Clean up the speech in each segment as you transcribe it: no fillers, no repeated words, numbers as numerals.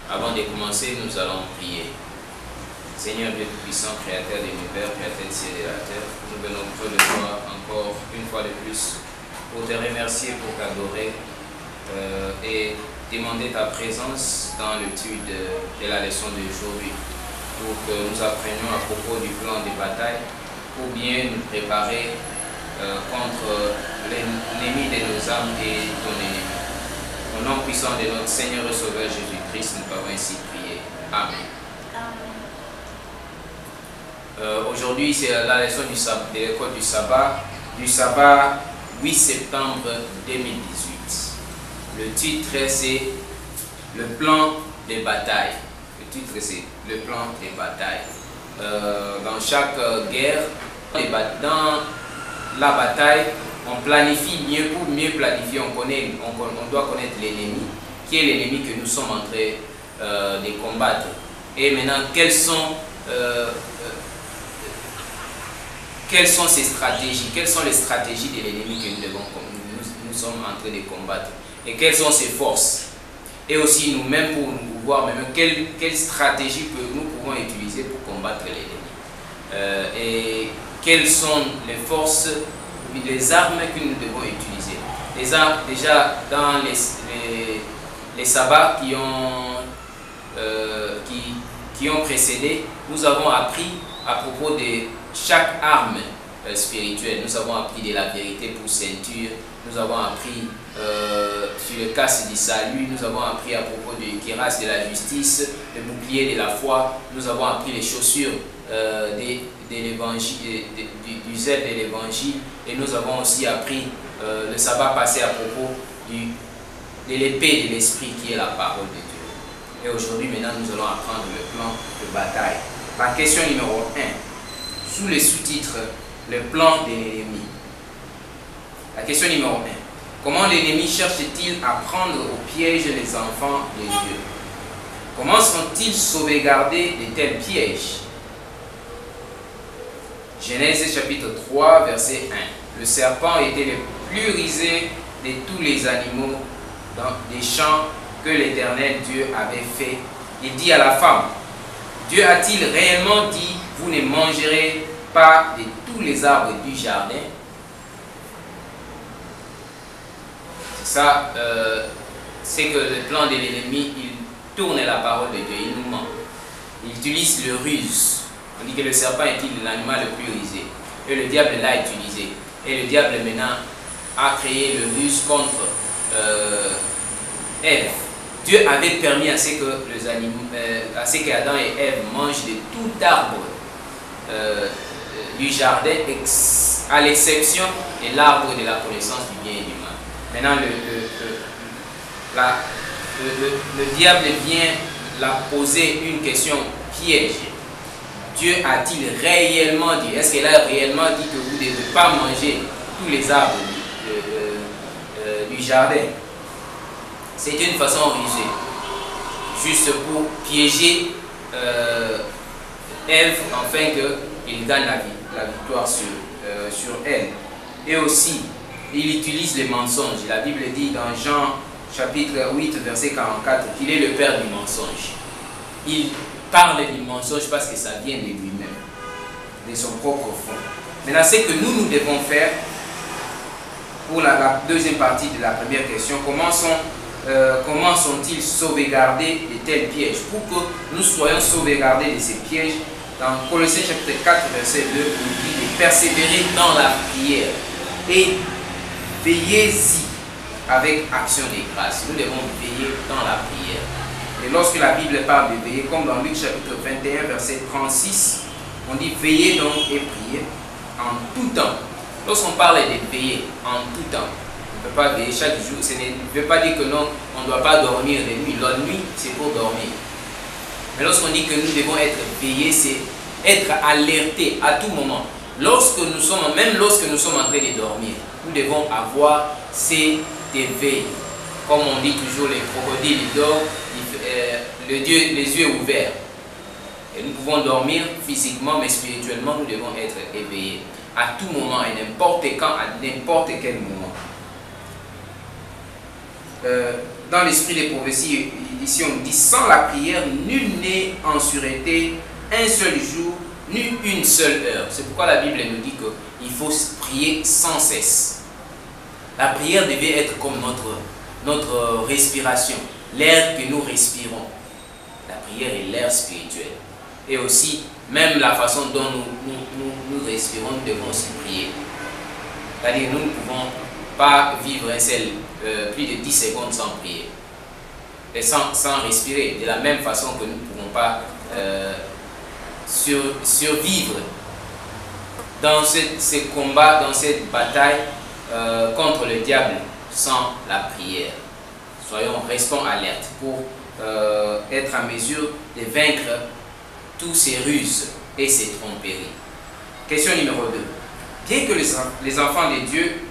Avant de commencer, nous allons prier. Seigneur Dieu Tout-Puissant, Créateur de l'univers, Créateur du ciel et de la terre, nous venons auprès de toi encore une fois de plus pour te remercier, pour t'adorer et demander ta présence dans l'étude de la leçon d'aujourd'hui, pour que nous apprenions à propos du plan de bataille, pour bien nous préparer contre l'ennemi de nos âmes et ton ennemi. Au nom puissant de notre Seigneur et Sauveur Jésus-Christ, nous pouvons ainsi prier. Amen. Aujourd'hui, c'est la leçon de l'école du sabbat 8 septembre 2018. Le titre, c'est le plan des batailles. Le titre, c'est le plan des batailles. Dans chaque guerre, dans la bataille, on planifie mieux. Pour mieux planifier, on doit connaître l'ennemi, qui est l'ennemi que nous sommes en train de combattre. Et maintenant, quelles sont ces stratégies? Quelles sont les stratégies de l'ennemi que nous sommes en train de combattre? Et quelles sont ses forces? Et aussi nous-mêmes pour nous voir même quelle stratégie que nous pouvons utiliser pour combattre l'ennemi. Et quelles sont les forces, les armes que nous devons utiliser. Les armes, déjà dans les sabbats qui ont précédé, nous avons appris à propos de chaque arme spirituelle. Nous avons appris de la vérité pour ceinture, nous avons appris sur le casque du salut, nous avons appris à propos du cuirasse de la justice, le bouclier de la foi, nous avons appris les chaussures de l'évangile, du zèle de l'évangile, et nous avons aussi appris le sabbat passé à propos de l'épée de l'esprit qui est la parole de Dieu. Et aujourd'hui, maintenant, nous allons apprendre le plan de bataille. La question numéro 1. sous le sous-titre « Le plan de l'ennemi ». La question numéro 1. Comment l'ennemi cherche-t-il à prendre au piège les enfants de Dieu? Comment sont-ils sauvegardés de tels pièges? Genèse chapitre 3, verset 1. Le serpent était le plus rusé de tous les animaux des champs que l'Éternel Dieu avait fait. Il dit à la femme, Dieu a-t-il réellement dit, vous ne mangerez pas de tous les arbres du jardin? C'est ça, c'est que le plan de l'ennemi, il tourne la parole de Dieu, il nous ment. Il utilise le ruse. On dit que le serpent est l'animal le plus rusé. Et le diable l'a utilisé. Et le diable maintenant a créé le ruse contre Ève. Dieu avait permis à ce que les animaux, à ce qu'Adam et Ève mangent de tout arbre du jardin, à l'exception de l'arbre de la connaissance du bien et du mal. Maintenant, le diable vient la poser une question piège. Dieu a-t-il réellement dit, est-ce qu'il a réellement dit que vous ne devez pas manger tous les arbres du jardin? C'est une façon rusée, juste pour piéger Ève, afin qu'il gagne la victoire sur elle. Et aussi, il utilise les mensonges. La Bible dit dans Jean chapitre 8, verset 44, qu'il est le père du mensonge. Il parle du mensonge parce que ça vient de lui-même, de son propre fond. Maintenant, ce que nous devons faire pour la deuxième partie de la première question, comment sont-ils sauvegardés de tels pièges? Pour que nous soyons sauvegardés de ces pièges, dans Colossiens chapitre 4, verset 2, il dit de persévérer dans la prière et veillez-y avec action de grâce. Nous devons veiller dans la prière. Et lorsque la Bible parle de veiller, comme dans Luc chapitre 21, verset 36, on dit veillez donc et priez en tout temps. Lorsqu'on parle de veiller en tout temps, on ne peut pas veiller chaque jour. Ça ne veut pas dire que non, on ne doit pas dormir de nuit. La nuit, c'est pour dormir. Mais lorsqu'on dit que nous devons être veillés, c'est être alertés à tout moment. Même lorsque nous sommes en train de dormir, nous devons avoir ces éveils. Comme on dit toujours, les crocodiles dorment, les yeux ouverts. Et nous pouvons dormir physiquement, mais spirituellement, nous devons être éveillés à tout moment et n'importe quand, à n'importe quel moment. Dans l'esprit des prophéties, ici on dit, sans la prière, nul n'est en sûreté un seul jour, ni une seule heure. C'est pourquoi la Bible nous dit qu'il faut prier sans cesse. La prière devait être comme notre respiration, l'air que nous respirons. La prière est l'air spirituel. Et aussi, même la façon dont nous respirons, nous devons aussi prier. C'est-à-dire, nous ne pouvons pas vivre plus de 10 secondes sans prier. Et sans respirer. De la même façon que nous ne pouvons pas survivre dans ces combats, dans cette bataille contre le diable sans la prière. Restons alertes pour être en mesure de vaincre tous ces ruses et ces tromperies. Question numéro 2. Bien que les enfants de Dieu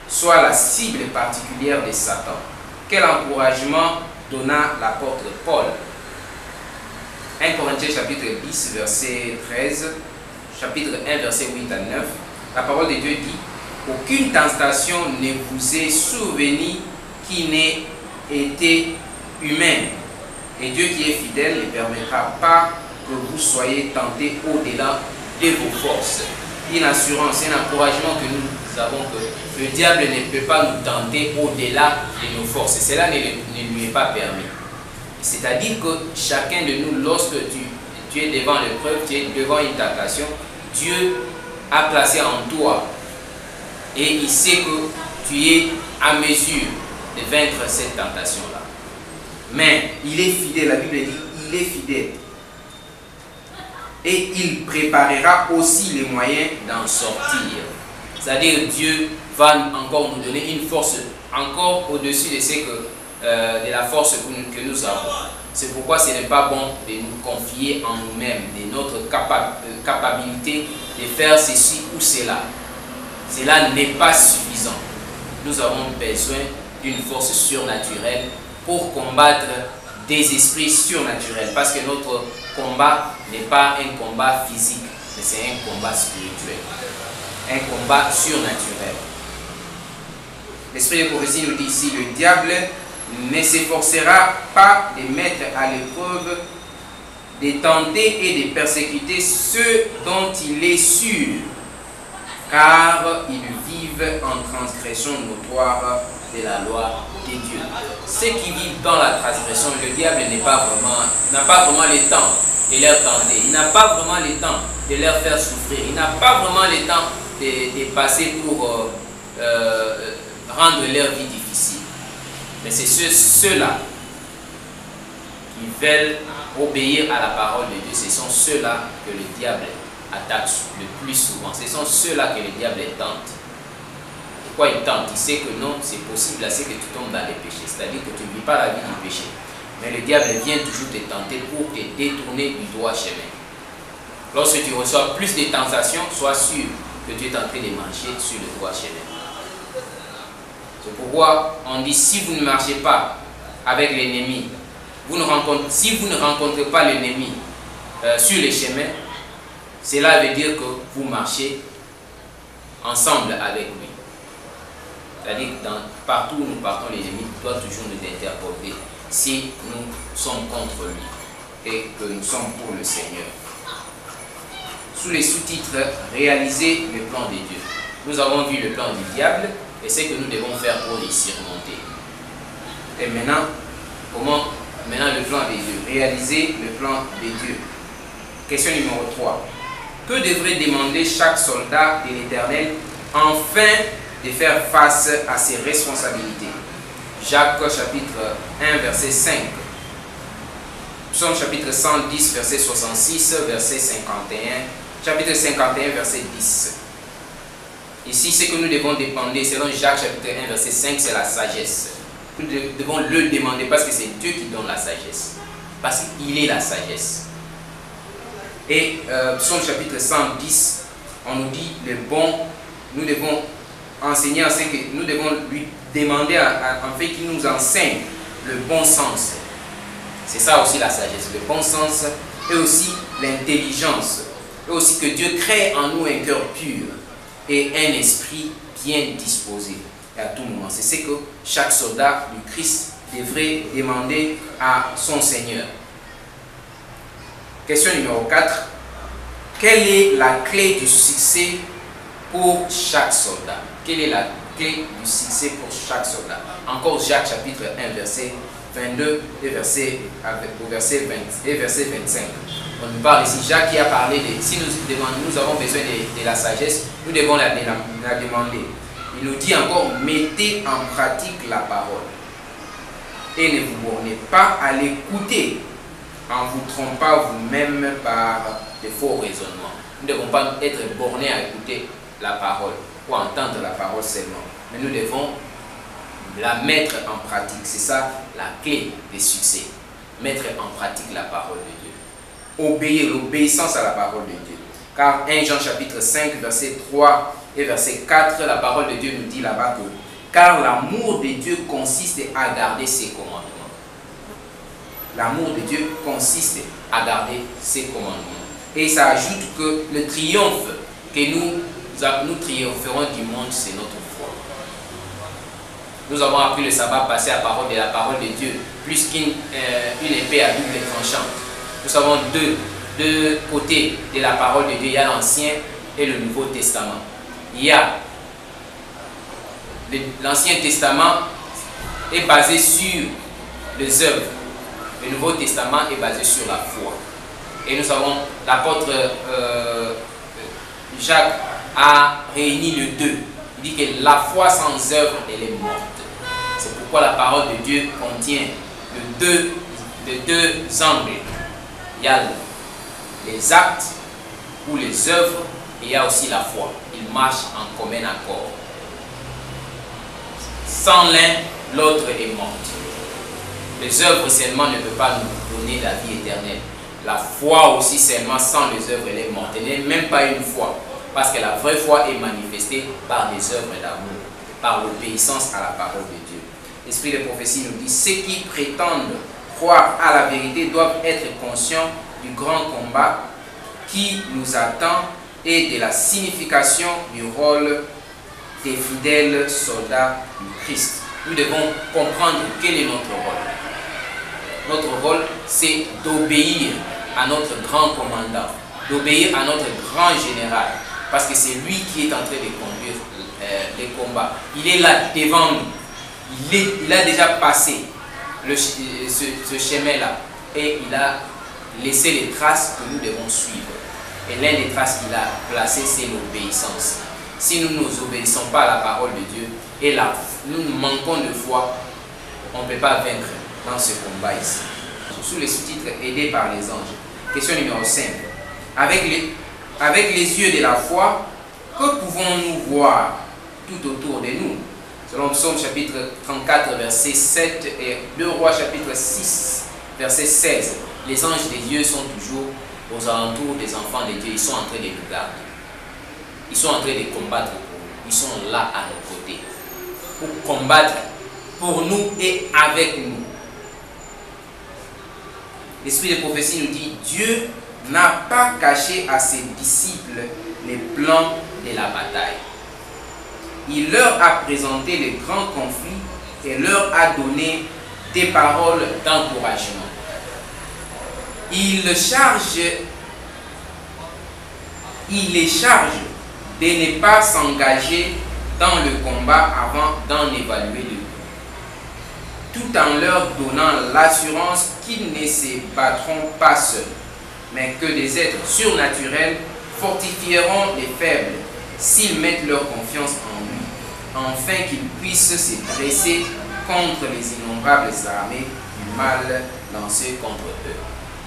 soient la cible particulière de Satan, quel encouragement donna l'apôtre Paul? 1 Corinthiens chapitre 10, verset 13, chapitre 1, verset 8 à 9, la parole de Dieu dit: aucune tentation ne vous est survenue qui n'ait été humaine. Et Dieu qui est fidèle ne permettra pas que vous soyez tentés au-delà de vos forces. Une assurance, un encouragement que nous avons que le diable ne peut pas nous tenter au-delà de nos forces. Et cela ne lui est pas permis. C'est-à-dire que chacun de nous, lorsque tu es devant l'épreuve, tu es devant une tentation, Dieu a placé en toi et il sait que tu es à mesure de vaincre cette tentation-là. Mais il est fidèle, la Bible dit, il est fidèle. Et il préparera aussi les moyens d'en sortir. C'est-à-dire Dieu va encore nous donner une force encore au-dessus de ce que de la force que nous avons. C'est pourquoi ce n'est pas bon de nous confier en nous-mêmes, de notre capacité de faire ceci ou cela. Cela n'est pas suffisant. Nous avons besoin d'une force surnaturelle pour combattre des esprits surnaturels. Parce que notre combat n'est pas un combat physique, mais c'est un combat spirituel. Un combat surnaturel. L'esprit de prophétie nous dit ici, le diable ne s'efforcera pas de mettre à l'épreuve, de tenter et de persécuter ceux dont il est sûr, car ils vivent en transgression notoire de la loi de Dieu. Ceux qui vivent dans la transgression, le diable n'a pas vraiment le temps de leur tenter, il n'a pas vraiment le temps de leur faire souffrir, il n'a pas vraiment le temps de passer pour rendre leur vie difficile. Mais c'est ceux-là qui veulent obéir à la parole de Dieu. Ce sont ceux-là que le diable attaque le plus souvent. Ce sont ceux-là que le diable tente. Pourquoi il tente? Il sait que non, c'est possible, c'est que tu tombes dans les péchés. C'est-à-dire que tu ne vis pas la vie du péché. Mais le diable vient toujours te tenter pour te détourner du droit chemin. Lorsque tu reçois plus de tentations, sois sûr que tu es en train de marcher sur le droit chemin. C'est pourquoi on dit, si vous ne marchez pas avec l'ennemi, si vous ne rencontrez pas l'ennemi sur les chemins, cela veut dire que vous marchez ensemble avec lui. C'est-à-dire que partout où nous partons, l'ennemi doit toujours nous interpeller si nous sommes contre lui et que nous sommes pour le Seigneur. Sous les sous-titres, réaliser le plan de Dieu. Nous avons vu le plan du diable et ce que nous devons faire pour les surmonter. Et maintenant, le plan de Dieu? Réaliser le plan de Dieu. Question numéro 3. Que devrait demander chaque soldat de l'Éternel afin de faire face à ses responsabilités? Jacques chapitre 1 verset 5. Psaume chapitre 110 verset 66, verset 51. Chapitre 51 verset 10. Ici, ce que nous devons demander, selon Jacques chapitre 1 verset 5, c'est la sagesse. Nous devons le demander parce que c'est Dieu qui donne la sagesse. Parce qu'il est la sagesse. Et Psaume chapitre 110, on nous dit le bon, nous devons enseigner à ce que nous devons lui demander en fait qu'il nous enseigne le bon sens. C'est ça aussi la sagesse, le bon sens et aussi l'intelligence. Et aussi que Dieu crée en nous un cœur pur et un esprit bien disposé à tout moment. C'est ce que chaque soldat du Christ devrait demander à son Seigneur. Question numéro 4. Quelle est la clé du succès pour chaque soldat? Quelle est la clé du succès pour chaque soldat? Encore Jacques chapitre 1 verset 22 et verset 25. On nous parle ici, Jacques qui a parlé de, si nous avons besoin de la sagesse, nous devons la demander. Il nous dit encore, mettez en pratique la parole et ne vous bornez pas à l'écouter en vous trompant vous-même par de faux raisonnements. Nous ne devons pas être bornés à écouter la parole ou entendre la parole seulement, mais nous devons la mettre en pratique. C'est ça la clé du succès. Mettre en pratique la parole de Dieu. Obéir, l'obéissance à la parole de Dieu. Car 1 Jean chapitre 5 verset 3 et verset 4, la parole de Dieu nous dit là-bas que car l'amour de Dieu consiste à garder ses commandements. L'amour de Dieu consiste à garder ses commandements. Et ça ajoute que le triomphe que nous triompherons du monde, c'est notre foi. Nous avons appris le sabbat passé à la parole de Dieu, plus qu'une épée à double tranchant. Nous avons deux côtés de la parole de Dieu. Il y a l'Ancien et le Nouveau Testament. Il y a l'Ancien Testament est basé sur les œuvres. Le Nouveau Testament est basé sur la foi. Et nous avons, l'apôtre Jacques a réuni les deux. Il dit que la foi sans œuvre, elle est morte. C'est pourquoi la parole de Dieu contient les deux angles. Il y a les actes ou les œuvres et il y a aussi la foi. Ils marchent en commun accord. Sans l'un, l'autre est morte. Les œuvres seulement ne peuvent pas nous donner la vie éternelle. La foi aussi seulement sans les œuvres, elle est morte. Elle n'est même pas une foi. Parce que la vraie foi est manifestée par des œuvres d'amour, par l'obéissance à la parole de Dieu. L'esprit de prophétie nous dit, ceux qui prétendent croire à la vérité doivent être conscients du grand combat qui nous attend et de la signification du rôle des fidèles soldats du Christ. Nous devons comprendre quel est notre rôle. Notre rôle, c'est d'obéir à notre grand commandant, d'obéir à notre grand général, parce que c'est lui qui est en train de conduire les combats. Il est là devant nous. Il a déjà passé ce chemin-là et il a laissé les traces que nous devons suivre. Et l'un des traces qu'il a placées, c'est l'obéissance. Si nous ne nous obéissons pas à la parole de Dieu et là, nous manquons de foi, on ne peut pas vaincre dans ce combat ici. Sous les sous-titres aidés par les anges. Question numéro 5. Avec les yeux de la foi, que pouvons-nous voir tout autour de nous? Selon Psaume chapitre 34, verset 7 et 2 Rois chapitre 6, verset 16. Les anges des dieux sont toujours aux alentours des enfants de Dieu. Ils sont en train de nous garder. Ils sont en train de combattre pour nous. Ils sont là à nos côtés pour combattre pour nous et avec nous. L'esprit de prophétie nous dit, Dieu n'a pas caché à ses disciples les plans de la bataille. Il leur a présenté les grands conflits et leur a donné des paroles d'encouragement. Il les charge de ne pas s'engager dans le combat avant d'en évaluer le coût, tout en leur donnant l'assurance qu'ils ne se battront pas seuls, mais que des êtres surnaturels fortifieront les faibles s'ils mettent leur confiance en lui, afin qu'ils puissent se dresser contre les innombrables armées du mal lancées contre eux.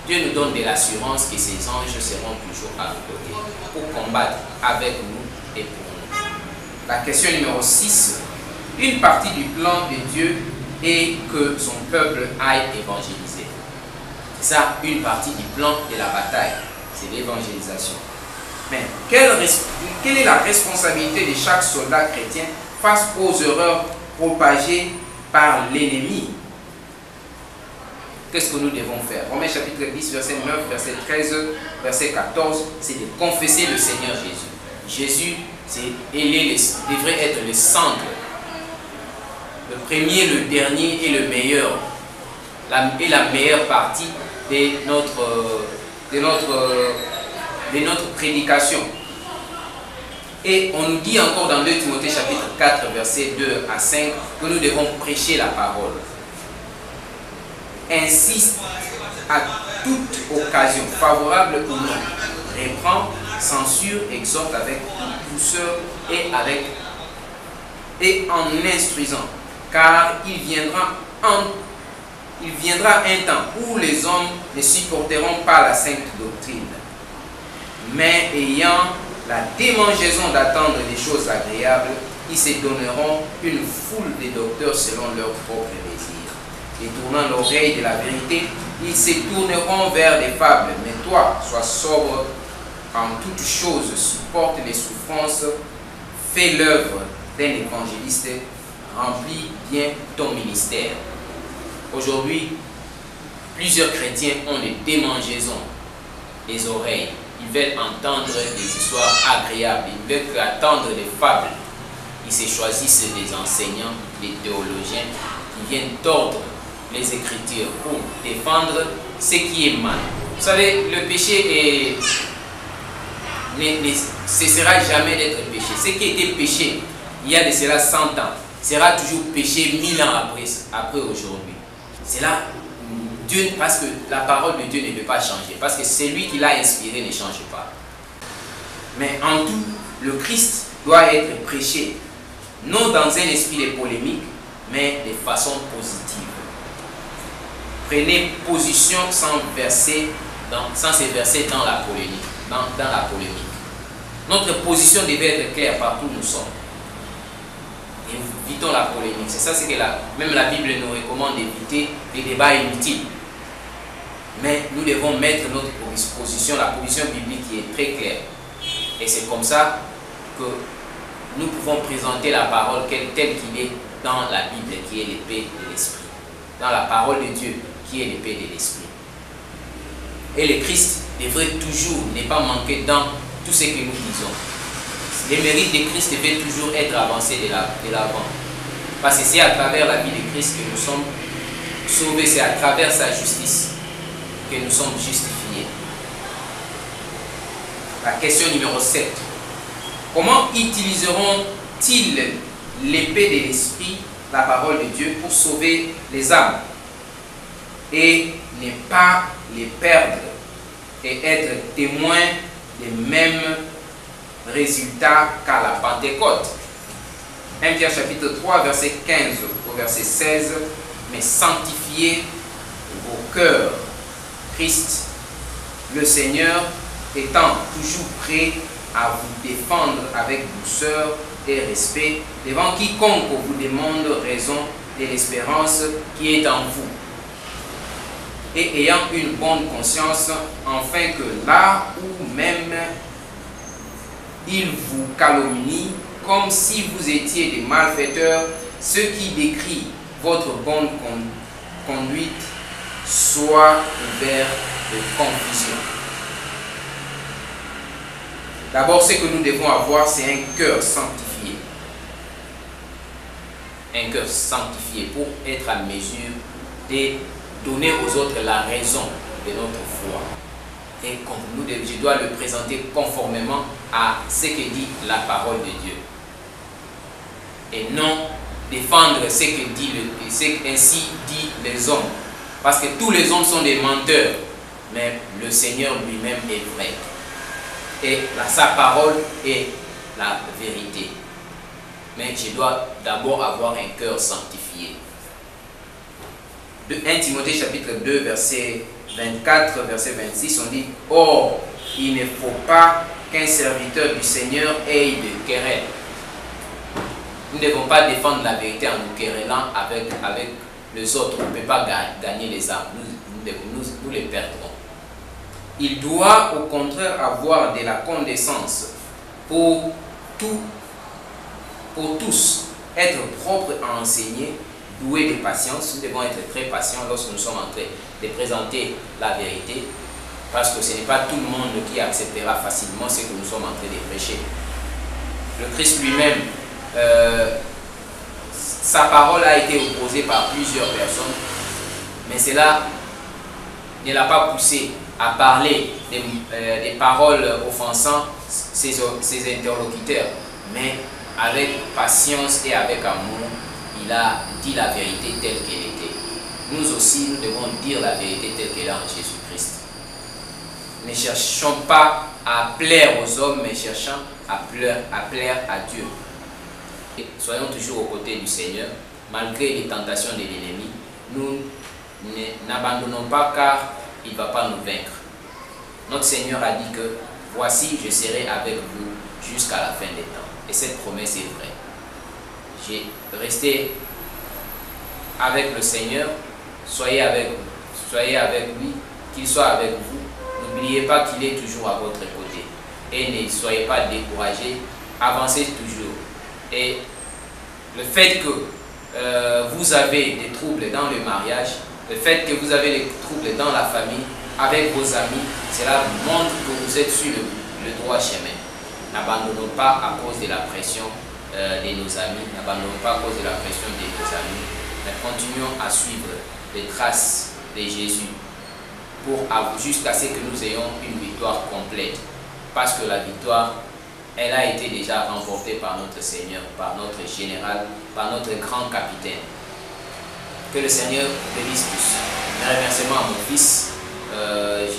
Dieu nous donne de l'assurance que ces anges seront toujours à nos côtés pour combattre avec nous et pour nous. La question numéro 6. Une partie du plan de Dieu est que son peuple aille évangéliser. C'est ça, une partie du plan de la bataille, c'est l'évangélisation. Mais quelle est la responsabilité de chaque soldat chrétien face aux erreurs propagées par l'ennemi? Qu'est-ce que nous devons faire? Romains chapitre 10, verset 9, verset 13, verset 14, c'est de confesser le Seigneur Jésus. Jésus devrait être le centre, le premier, le dernier et le meilleur, et la meilleure partie de notre prédication. Et on nous dit encore dans 2 Timothée chapitre 4, verset 2 à 5, que nous devons prêcher la parole. Insiste à toute occasion, favorable ou non, reprend, censure, exhorte avec douceur et en instruisant, car il viendra un temps où les hommes ne supporteront pas la sainte doctrine, mais ayant la démangeaison d'attendre des choses agréables, ils se donneront une foule de docteurs selon leurs propres désirs. Détournant l'oreille de la vérité, ils se tourneront vers des fables. Mais toi, sois sobre en toutes choses, supporte les souffrances, fais l'œuvre d'un évangéliste, remplis bien ton ministère. Aujourd'hui, plusieurs chrétiens ont des démangeaisons des oreilles. Ils veulent entendre des histoires agréables, ils veulent attendre des fables. Ils se choisissent des enseignants, des théologiens qui viennent tordre les Écritures pour défendre ce qui est mal. Vous savez, le péché ne cessera jamais d'être péché. Ce qui était péché il y a de cela 100 ans sera toujours péché 1000 ans après aujourd'hui. C'est là Dieu, parce que la parole de Dieu ne peut pas changer, parce que celui qui l'a inspiré ne change pas. Mais en tout, le Christ doit être prêché, non dans un esprit de polémique, mais de façon positive. Prenez position sans se verser dans la polémique. Notre position devait être claire partout où nous sommes. Évitons la polémique. C'est ça ce que même la Bible nous recommande d'éviter, les débats inutiles. Mais nous devons mettre notre position, la position biblique qui est très claire. Et c'est comme ça que nous pouvons présenter la parole telle qu'il est dans la Bible, qui est l'épée de l'Esprit. Dans la parole de Dieu, qui est l'épée de l'Esprit. Et le Christ devrait toujours ne pas manquer dans tout ce que nous disons. Les mérites de Christ devaient toujours être avancés de l'avant. Parce que c'est à travers la vie de Christ que nous sommes sauvés, c'est à travers sa justice que nous sommes justifiés. La question numéro 7. Comment utiliseront-ils l'épée de l'Esprit, la parole de Dieu, pour sauver les âmes et ne pas les perdre et être témoins des mêmes résultats qu'à la Pentecôte? 1 Pierre chapitre 3, verset 15 au verset 16. Mais sanctifiez vos cœurs, Christ, le Seigneur, étant toujours prêt à vous défendre avec douceur et respect devant quiconque vous demande raison de l'espérance qui est en vous, et ayant une bonne conscience, afin que là où même il vous calomnie, comme si vous étiez des malfaiteurs, ce qui décrit votre bonne conduite soit couvert de confusion. D'abord, ce que nous devons avoir, c'est un cœur sanctifié. Un cœur sanctifié pour être à mesure de donner aux autres la raison de notre foi. Et comme je dois le présenter conformément à ce que dit la parole de Dieu. Et non défendre ce que ainsi dit les hommes. Parce que tous les hommes sont des menteurs, mais le Seigneur lui-même est vrai. Et sa parole est la vérité. Mais je dois d'abord avoir un cœur sanctifié. 1 Timothée chapitre 2, verset 24, verset 26, on dit: or, il ne faut pas qu'un serviteur du Seigneur ait de querelle. Nous ne devons pas défendre la vérité en nous querellant avec les autres. On ne peut pas gagner les âmes. Nous les perdrons. Il doit au contraire avoir de la condescence pour tous, être propre à enseigner, doué de patience. Nous devons être très patients lorsque nous sommes en train de présenter la vérité, parce que ce n'est pas tout le monde qui acceptera facilement ce que nous sommes en train de prêcher. Le Christ lui-même, sa parole a été opposée par plusieurs personnes, mais cela ne l'a pas poussé à parler des paroles offensant ses interlocuteurs, mais avec patience et avec amour, il a dit la vérité telle qu'elle était. Nous aussi, nous devons dire la vérité telle qu'elle est en Jésus-Christ. Ne cherchons pas à plaire aux hommes, mais cherchons à plaire à Dieu. Et soyons toujours aux côtés du Seigneur, malgré les tentations de l'ennemi. Nous n'abandonnons pas, car il ne va pas nous vaincre. Notre Seigneur a dit que « Voici, je serai avec vous jusqu'à la fin des temps ». Et cette promesse est vraie. J'ai resté avec le Seigneur, soyez avec lui, qu'il soit avec vous. N'oubliez pas qu'il est toujours à votre côté. Et ne soyez pas découragés, avancez toujours. Et le fait que vous avez des troubles dans le mariage, le fait que vous avez des troubles dans la famille, avec vos amis, cela montre que vous êtes sur le droit chemin. N'abandonnons pas à cause de la pression de nos amis, n'abandonnons pas à cause de la pression de nos amis, mais continuons à suivre les traces de Jésus jusqu'à ce que nous ayons une victoire complète. Parce que la victoire, elle a été déjà remportée par notre Seigneur, par notre général, par notre grand capitaine. Que le Seigneur bénisse tous. Un remerciement à mon fils,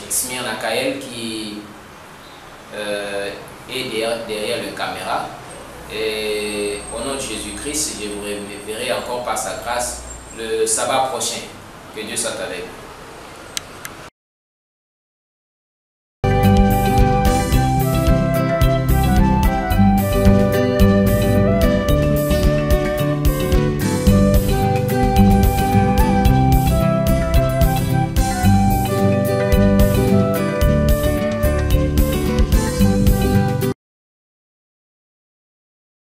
Smyrna Kael, qui est derrière le caméra. Et au nom de Jésus-Christ, je vous verrai encore par sa grâce le sabbat prochain. Que Dieu soit avec vous.